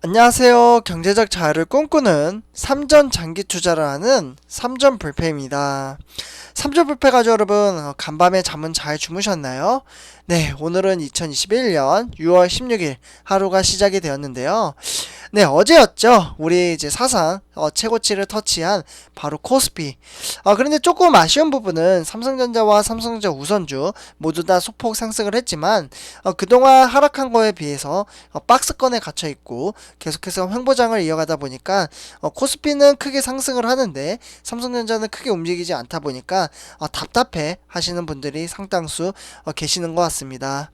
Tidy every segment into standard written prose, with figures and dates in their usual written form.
안녕하세요. 경제적 자유를 꿈꾸는 삼전 장기 투자를 하는 삼전 불패입니다. 삼전 불패 가족 여러분, 간밤에 잠은 잘 주무셨나요? 네, 오늘은 2021년 6월 16일 하루가 시작이 되었는데요. 네, 어제였죠. 우리 이제 사상 최고치를 터치한 바로 코스피. 그런데 조금 아쉬운 부분은 삼성전자와 삼성전자 우선주 모두 다 소폭 상승을 했지만 그동안 하락한 거에 비해서 박스권에 갇혀 있고 계속해서 횡보장을 이어가다 보니까 코스피는 크게 상승을 하는데 삼성전자는 크게 움직이지 않다 보니까 답답해 하시는 분들이 상당수 계시는 것 같습니다.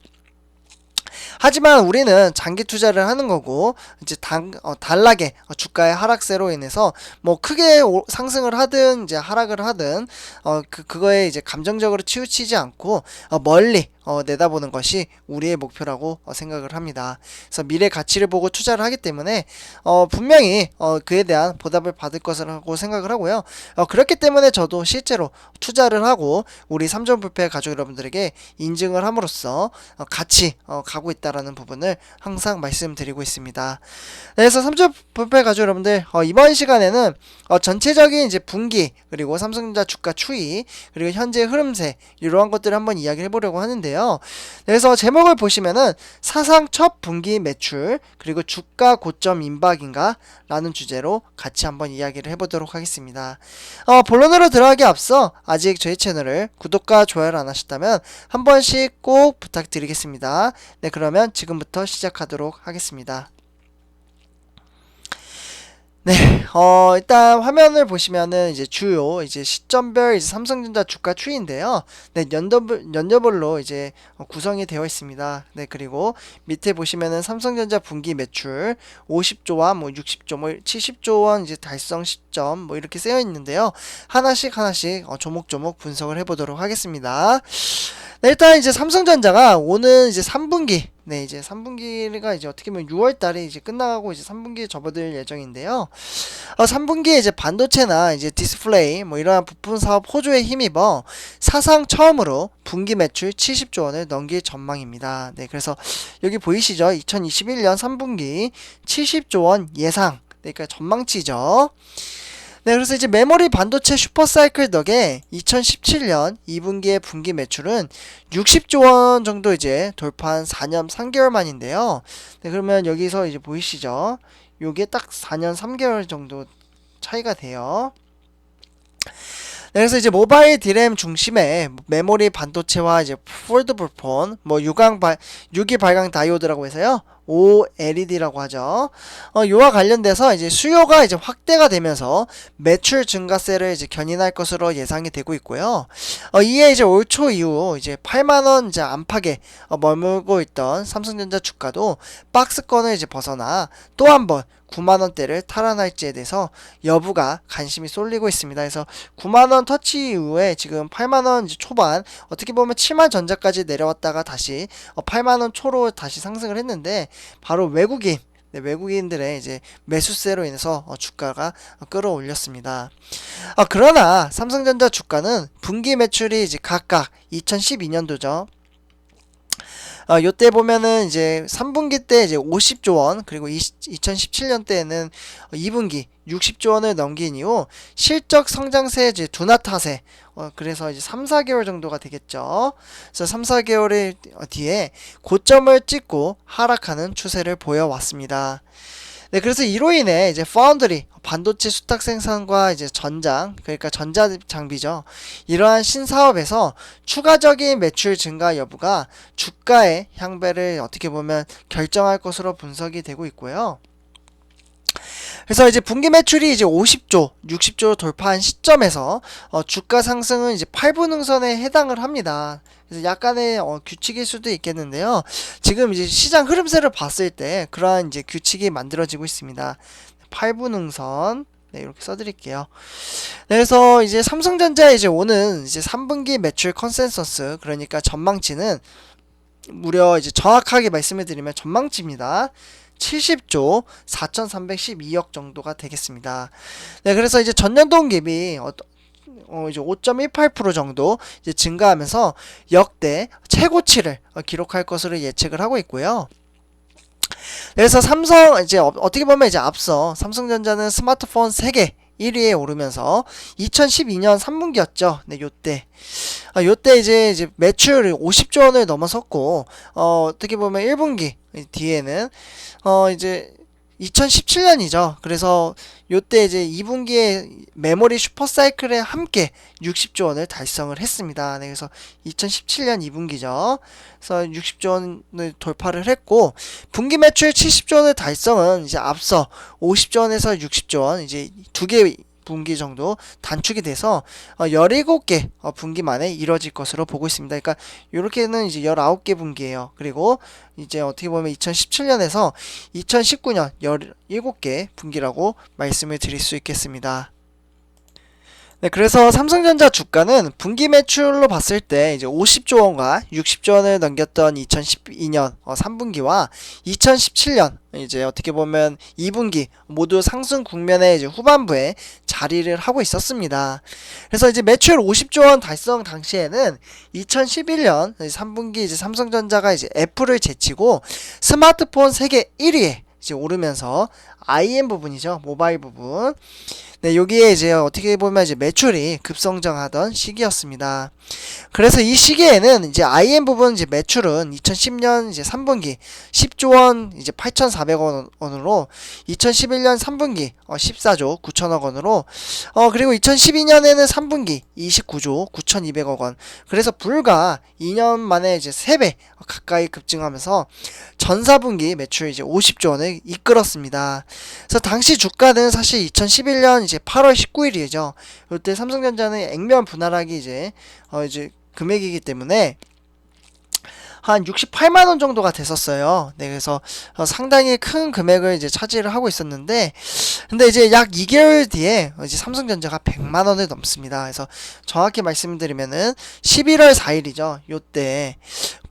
하지만 우리는 장기 투자를 하는 거고 이제 단락에 주가의 하락세로 인해서 뭐 크게 상승을 하든 이제 하락을 하든 그거에 이제 감정적으로 치우치지 않고 멀리 내다보는 것이 우리의 목표라고 생각을 합니다. 그래서 미래 가치를 보고 투자를 하기 때문에 분명히 그에 대한 보답을 받을 것이라고 생각을 하고요. 그렇기 때문에 저도 실제로 투자를 하고 우리 삼전불패 가족 여러분들에게 인증을 함으로써 같이 가고 있다라는 부분을 항상 말씀드리고 있습니다. 네, 그래서 삼전불패 가족 여러분들 이번 시간에는 전체적인 이제 분기 그리고 삼성전자 주가 추이 그리고 현재 흐름세 이러한 것들을 한번 이야기를 해보려고 하는데요. 그래서 제목을 보시면은 사상 첫 분기 매출 그리고 주가 고점 임박인가 라는 주제로 같이 한번 이야기를 해보도록 하겠습니다. 본론으로 들어가기 앞서 아직 저희 채널을 구독과 좋아요를 안 하셨다면 한 번씩 꼭 부탁드리겠습니다. 네, 그러면 지금부터 시작하도록 하겠습니다. 네, 일단 화면을 보시면은 이제 주요 이제 시점별 이제 삼성전자 주가 추이인데요. 네, 연도별로 이제 구성이 되어 있습니다. 네, 그리고 밑에 보시면은 삼성전자 분기 매출 50조와 뭐 60조, 뭐 70조 원 이제 달성 시점 뭐 이렇게 쓰여 있는데요. 하나씩 조목조목 분석을 해보도록 하겠습니다. 네, 일단 이제 삼성전자가 오는 이제 3분기 네, 이제 3분기가 이제 어떻게 보면 6월 달에 이제 끝나가고 이제 3분기에 접어들 예정인데요. 3분기에 이제 반도체나 이제 디스플레이 뭐 이러한 부품 사업 호조에 힘입어 사상 처음으로 분기 매출 70조 원을 넘길 전망입니다. 네, 그래서 여기 보이시죠? 2021년 3분기 70조 원 예상. 네, 그러니까 전망치죠. 네, 그래서 이제 메모리 반도체 슈퍼사이클 덕에 2017년 2분기의 분기 매출은 60조 원 정도 이제 돌파한 4년 3개월 만인데요. 네, 그러면 여기서 이제 보이시죠? 요게 딱 4년 3개월 정도 차이가 돼요. 네, 그래서 이제 모바일 디램 중심의 메모리 반도체와 이제 폴더블 폰, 뭐 유기 발광 다이오드라고 해서요. OLED라고 하죠. 이와 관련돼서 이제 수요가 이제 확대가 되면서 매출 증가세를 이제 견인할 것으로 예상이 되고 있고요. 이에 이제 올 초 이후 이제 8만 원 이제 안팎에 머물고 있던 삼성전자 주가도 박스권을 이제 벗어나 또 한 번 9만원대를 탈환할지에 대해서 여부가 관심이 쏠리고 있습니다. 그래서 9만원 터치 이후에 지금 8만원 초반 어떻게 보면 7만 전자까지 내려왔다가 다시 8만원 초로 다시 상승을 했는데 바로 외국인들의 이제 매수세로 인해서 주가가 끌어올렸습니다. 그러나 삼성전자 주가는 분기 매출이 이제 각각 2012년도죠. 요때 보면은 이제 3분기 때 이제 50조 원, 그리고 2017년 때에는 2분기 60조 원을 넘긴 이후 실적 성장세 이제 둔화 타세, 그래서 이제 3, 4개월 정도가 되겠죠. 그래서 3, 4개월 뒤에 고점을 찍고 하락하는 추세를 보여왔습니다. 네, 그래서 이로 인해 이제 파운드리 반도체 수탁 생산과 이제 그러니까 전자 장비죠. 이러한 신사업에서 추가적인 매출 증가 여부가 주가의 향배를 어떻게 보면 결정할 것으로 분석이 되고 있고요. 그래서 이제 분기 매출이 이제 50조, 60조 돌파한 시점에서 주가 상승은 이제 8분응선에 해당을 합니다. 그래서 약간의 규칙일 수도 있겠는데요. 지금 이제 시장 흐름세를 봤을 때 그러한 이제 규칙이 만들어지고 있습니다. 8분응선. 네, 이렇게 써드릴게요. 네, 그래서 이제 삼성전자 이제 오는 이제 3분기 매출 컨센서스, 그러니까 전망치는 무려 이제 정확하게 말씀을 드리면 전망치입니다. 70조 4,312억 정도가 되겠습니다. 네, 그래서 이제 전년동 대비 이제 5.18% 정도 이제 증가하면서 역대 최고치를 기록할 것으로 예측을 하고 있고요. 그래서 삼성 이제 어떻게 보면 이제 앞서 삼성전자는 스마트폰 세계 1위에 오르면서 2012년 3분기였죠. 네, 요때. 요때 이제 매출이 50조 원을 넘어섰고, 어떻게 보면 1분기 뒤에는, 이제 2017년이죠. 그래서 요때 이제 2분기에 메모리 슈퍼사이클에 함께 60조 원을 달성을 했습니다. 네, 그래서 2017년 2분기죠. 그래서 60조 원을 돌파를 했고, 분기 매출 70조 원을 달성은 이제 앞서 50조 원에서 60조 원 이제 두 개 분기 정도 단축이 돼서 17개 분기 만에 이뤄질 것으로 보고 있습니다. 그러니까 이렇게는 이제 19개 분기예요. 그리고 이제 어떻게 보면 2017년에서 2019년 17개 분기라고 말씀을 드릴 수 있겠습니다. 네, 그래서 삼성전자 주가는 분기 매출로 봤을 때 이제 50조 원과 60조 원을 넘겼던 2012년 3분기와 2017년 이제 어떻게 보면 2분기 모두 상승 국면의 이제 후반부에 자리를 하고 있었습니다. 그래서 이제 매출 50조 원 달성 당시에는 2011년 3분기 이제 삼성전자가 이제 애플을 제치고 스마트폰 세계 1위에 이제 오르면서 IM 부분이죠. 모바일 부분. 네, 여기에 이제 어떻게 보면 이제 매출이 급성장하던 시기였습니다. 그래서 이 시기에는 이제 IM 부분 이제 매출은 2010년 이제 3분기 10조 원 이제 8,400억 원으로 2011년 3분기 14조 9천억 원으로 그리고 2012년에는 3분기 29조 9,200억 원. 그래서 불과 2년 만에 이제 3배 가까이 급증하면서 전 4분기 매출 이제 50조 원을 이끌었습니다. 그래서 당시 주가는 사실 2011년 이제 8월 19일이죠. 이때 삼성전자는 액면 분할하기 이제 금액이기 때문에 한 68만 원 정도가 됐었어요. 네, 그래서 상당히 큰 금액을 이제 차지를 하고 있었는데, 근데 이제 약 2개월 뒤에 이제 삼성전자가 100만 원을 넘습니다. 그래서 정확히 말씀드리면은 11월 4일이죠. 요때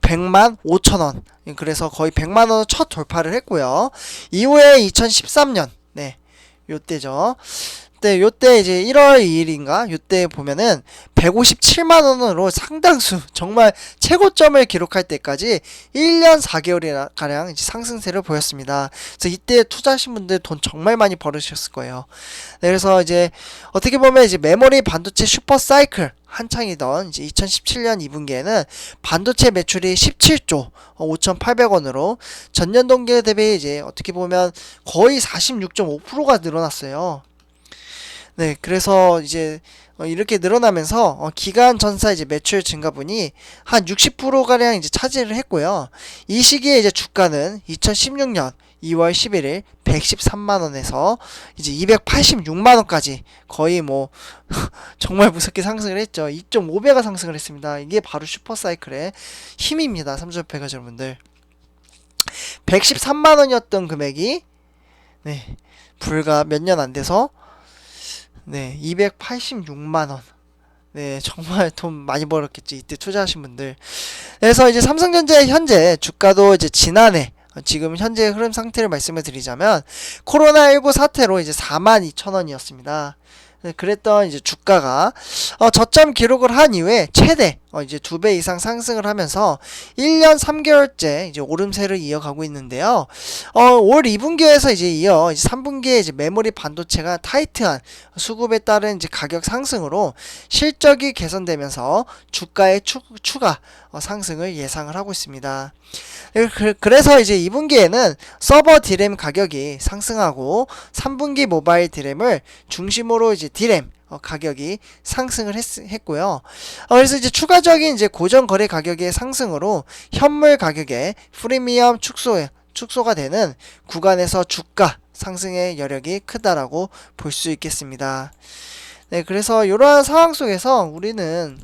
100만 5천 원. 그래서 거의 100만 원을 첫 돌파를 했고요. 이후에 2013년, 네, 요때죠. 네, 요때 이제 1월 2일인가? 요때 보면은 157만 원으로 상당수 정말 최고점을 기록할 때까지 1년 4개월이나 가량 이제 상승세를 보였습니다. 그래서 이때 투자하신 분들 돈 정말 많이 벌으셨을 거예요. 네, 그래서 이제 어떻게 보면 이제 메모리 반도체 슈퍼 사이클 한창이던 이제 2017년 2분기에는 반도체 매출이 17조 5,800원으로 전년 동기 대비 이제 어떻게 보면 거의 46.5%가 늘어났어요. 네, 그래서 이제 이렇게 늘어나면서 기간 전사 이제 매출 증가분이 한 60%가량 이제 차지를 했고요. 이 시기에 이제 주가는 2016년 2월 11일 113만 원에서 이제 286만 원까지 거의 뭐 정말 무섭게 상승을 했죠. 2.5배가 상승을 했습니다. 이게 바로 슈퍼사이클의 힘입니다. 삼성페가족 여러분들. 113만 원이었던 금액이 네, 불과 몇 년 안 돼서 네, 286만원. 네, 정말 돈 많이 벌었겠지. 이때 투자하신 분들. 그래서 이제 삼성전자의 현재 주가도 이제 지난해, 지금 현재 흐름 상태를 말씀을 드리자면, 코로나19 사태로 이제 42,000원이었습니다. 네, 그랬던 이제 주가가 저점 기록을 한 이후에 최대 이제 2배 이상 상승을 하면서 1년 3개월째 이제 오름세를 이어가고 있는데요. 올 2분기에서 이제 이어 이제 3분기에 이제 메모리 반도체가 타이트한 수급에 따른 이제 가격 상승으로 실적이 개선되면서 주가의 추가 상승을 예상을 하고 있습니다. 그래서 이제 2분기에는 서버 디램 가격이 상승하고 3분기 모바일 디램을 중심으로 이제 디램 가격이 상승을 했고요. 그래서 이제 추가적인 이제 고정 거래 가격의 상승으로 현물 가격의 프리미엄 축소가 되는 구간에서 주가 상승의 여력이 크다라고 볼 수 있겠습니다. 네, 그래서 이러한 상황 속에서 우리는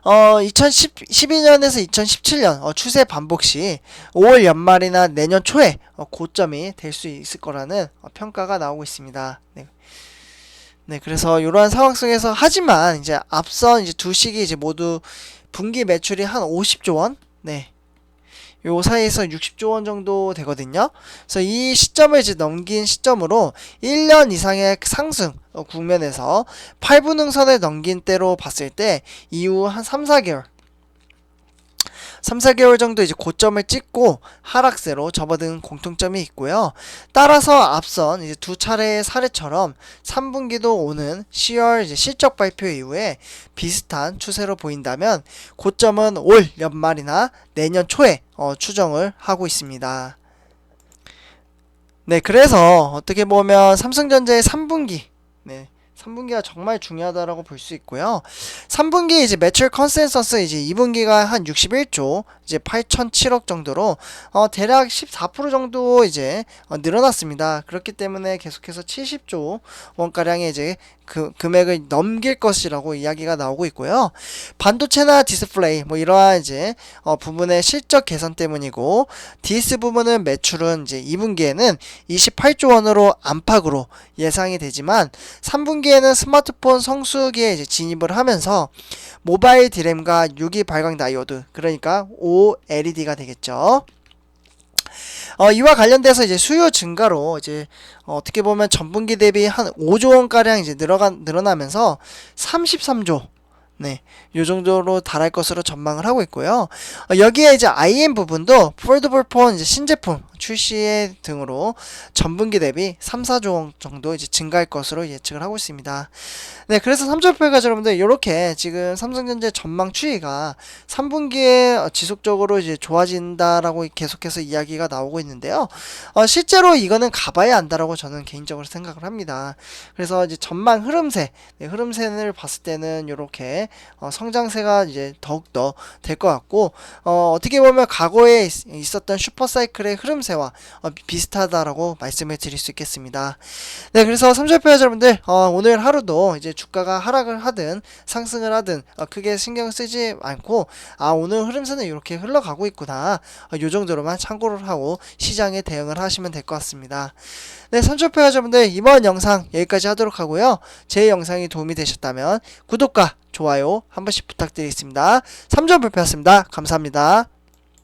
2012년에서 2017년 추세 반복 시 5월 연말이나 내년 초에 고점이 될 수 있을 거라는 평가가 나오고 있습니다. 네. 네, 그래서 이러한 상황 속에서 하지만 이제 앞선 이제 두 시기 이제 모두 분기 매출이 한 50조 원, 네, 요 사이에서 60조 원 정도 되거든요. 그래서 이 시점을 이제 넘긴 시점으로 1년 이상의 상승 국면에서 8분응선을 넘긴 때로 봤을 때 이후 한 3, 4개월 3, 4개월 정도 이제 고점을 찍고 하락세로 접어든 공통점이 있고요. 따라서 앞선 이제 두 차례의 사례처럼 3분기도 오는 10월 이제 실적 발표 이후에 비슷한 추세로 보인다면 고점은 올 연말이나 내년 초에 추정을 하고 있습니다. 네, 그래서 어떻게 보면 삼성전자의 3분기, 3분기가 정말 중요하다라고 볼 수 있고요. 3분기 이제 매출 컨센서스 이제 2분기가 한 61조, 이제 8,007억 정도로 대략 14% 정도 이제 늘어났습니다. 그렇기 때문에 계속해서 70조 원가량의 이제 그 금액을 넘길 것이라고 이야기가 나오고 있고요. 반도체나 디스플레이 뭐 이러한 이제 부분의 실적 개선 때문이고, DS 부분은 매출은 이제 2분기에는 28조 원으로 안팎으로 예상이 되지만 3분기에는 스마트폰 성수기에 이제 진입을 하면서 모바일 디램과 유기 발광 다이오드, 그러니까 OLED가 되겠죠. 이와 관련돼서 이제 수요 증가로 이제 어떻게 보면 전분기 대비 한 5조 원가량 이제 늘어나면서 33조, 요 정도로 달할 것으로 전망을 하고 있고요. 여기에 이제 IM 부분도 폴더블 폰 이제 신제품 출시 등으로 전분기 대비 3, 4조 원 정도 이제 증가할 것으로 예측을 하고 있습니다. 네, 그래서 삼성표가 여러분들 이렇게 지금 삼성전자 전망 추이가 3분기에 지속적으로 이제 좋아진다라고 계속해서 이야기가 나오고 있는데요. 실제로 이거는 가봐야 안다라고 저는 개인적으로 생각을 합니다. 그래서 이제 전망 흐름세, 흐름세를 봤을 때는 이렇게 성장세가 이제 더욱더 될 것 같고, 어떻게 보면 과거에 있었던 슈퍼사이클의 흐름세와 비슷하다라고 말씀을 드릴 수 있겠습니다. 네, 그래서 삼성표 여러분들 오늘 하루도 이제 주가가 하락을 하든 상승을 하든 크게 신경 쓰지 않고, 오늘 흐름세는 이렇게 흘러가고 있구나, 요 정도로만 참고를 하고 시장에 대응을 하시면 될 것 같습니다. 네, 삼성표 여러분들 이번 영상 여기까지 하도록 하고요. 제 영상이 도움이 되셨다면 구독과 좋아요 한 번씩 부탁드리겠습니다. 삼성표였습니다. 감사합니다.